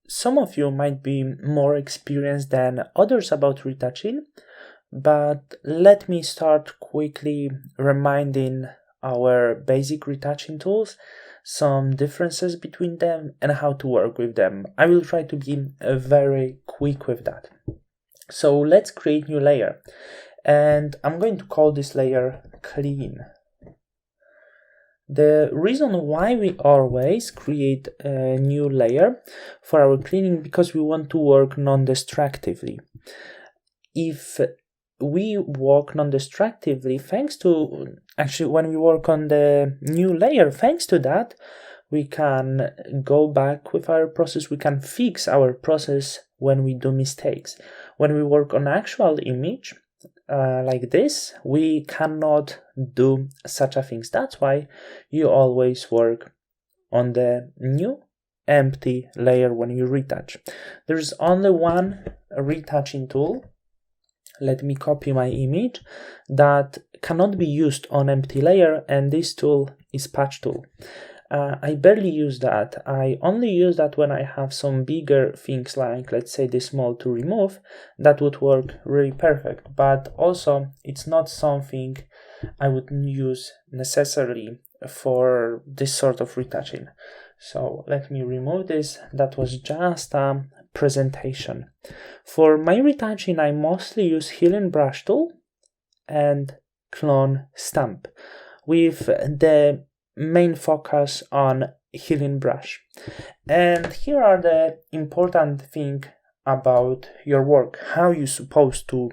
some of you might be more experienced than others about retouching, but let me start quickly reminding our basic retouching tools, some differences between them, and how to work with them. I will try to be very quick with that. So let's create new layer, and I'm going to call this layer clean. The reason why we always create a new layer for our cleaning, because we want to work non-destructively. If we work non-destructively, when we work on the new layer, thanks to that, we can go back with our process, we can fix our process when we do mistakes. When we work on actual image, like this, we cannot do such a things. That's why you always work on the new empty layer when you retouch. There's only one retouching tool. Let me copy my image that cannot be used on empty layer, and this tool is patch tool. I barely use that. I only use that when I have some bigger things, like let's say this small to remove. That would work really perfect, but also it's not something I would use necessarily for this sort of retouching. So let me remove this. That was just a presentation. For my retouching, I mostly use Healing Brush tool and Clone Stamp, with the main focus on Healing Brush. And here are the important thing about your work, how you're supposed to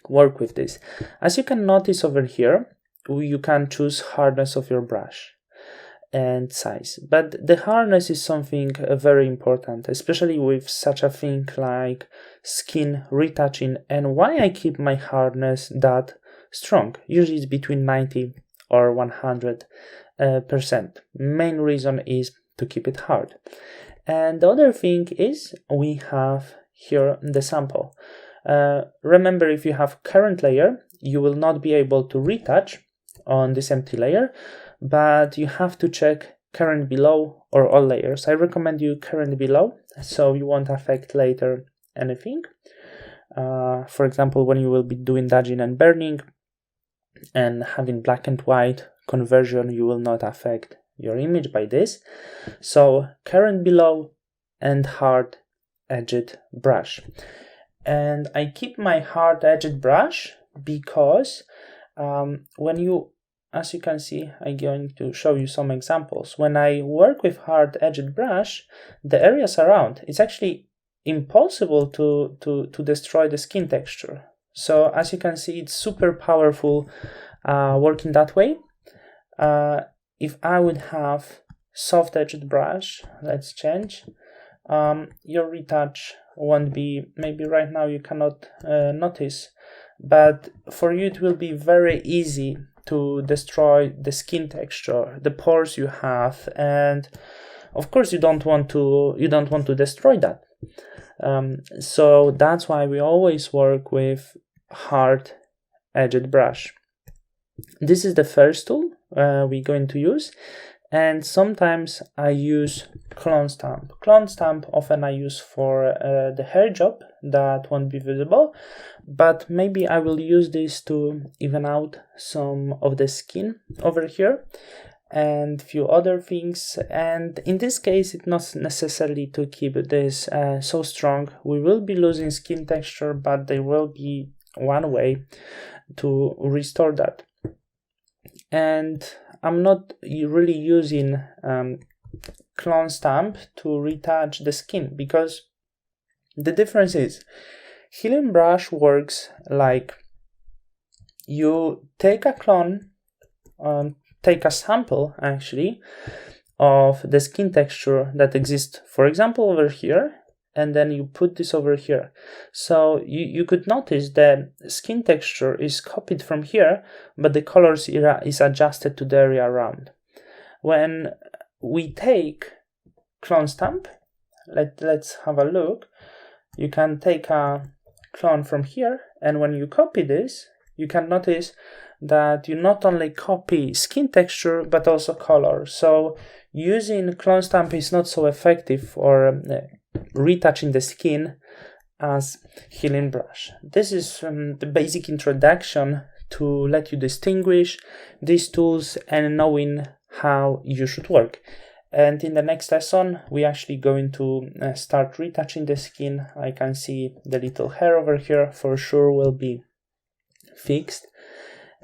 work with this. As you can notice over here, you can choose hardness of your brush and size, but the hardness is something very important, especially with such a thing like skin retouching. And why I keep my hardness that strong, usually it's between 90 or 100%. Main reason is to keep it hard. And the other thing is we have here the sample. Remember, if you have current layer, you will not be able to retouch on this empty layer, but you have to check current below or all layers. I recommend you current below, so you won't affect later anything. For example, when you will be doing dodging and burning and having black and white conversion, you will not affect your image by this. So current below and hard edged brush. And I keep my hard edged brush because as you can see, I'm going to show you some examples. When I work with hard edged brush, the areas around, it's actually impossible to destroy the skin texture. So as you can see, it's super powerful working that way. If I would have soft edged brush, let's change, your retouch won't be, maybe right now you cannot notice, but for you it will be very easy to destroy the skin texture, the pores you have, and of course you don't want to destroy that. So that's why we always work with hard edged brush. This is the first tool we're going to use, and sometimes I use Clone Stamp. Clone Stamp often I use for the hair job that won't be visible, but maybe I will use this to even out some of the skin over here and few other things. And in this case, it's not necessarily to keep this so strong. We will be losing skin texture, but there will be one way to restore that. And I'm not really using Clone Stamp to retouch the skin, because the difference is Healing Brush works like you take a clone, take a sample actually of the skin texture that exists, for example, over here, and then you put this over here. So you could notice that skin texture is copied from here, but the colors is adjusted to the area around. When we take Clone Stamp, let's have a look. You can take a clone from here, and when you copy this, you can notice that you not only copy skin texture but also color. So using Clone Stamp is not so effective for retouching the skin as healing brush. This is the basic introduction to let you distinguish these tools and knowing how you should work. And in the next lesson, we're actually going to start retouching the skin. I can see the little hair over here for sure will be fixed,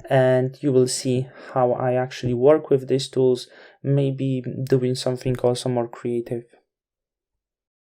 and you will see how I actually work with these tools, maybe doing something also more creative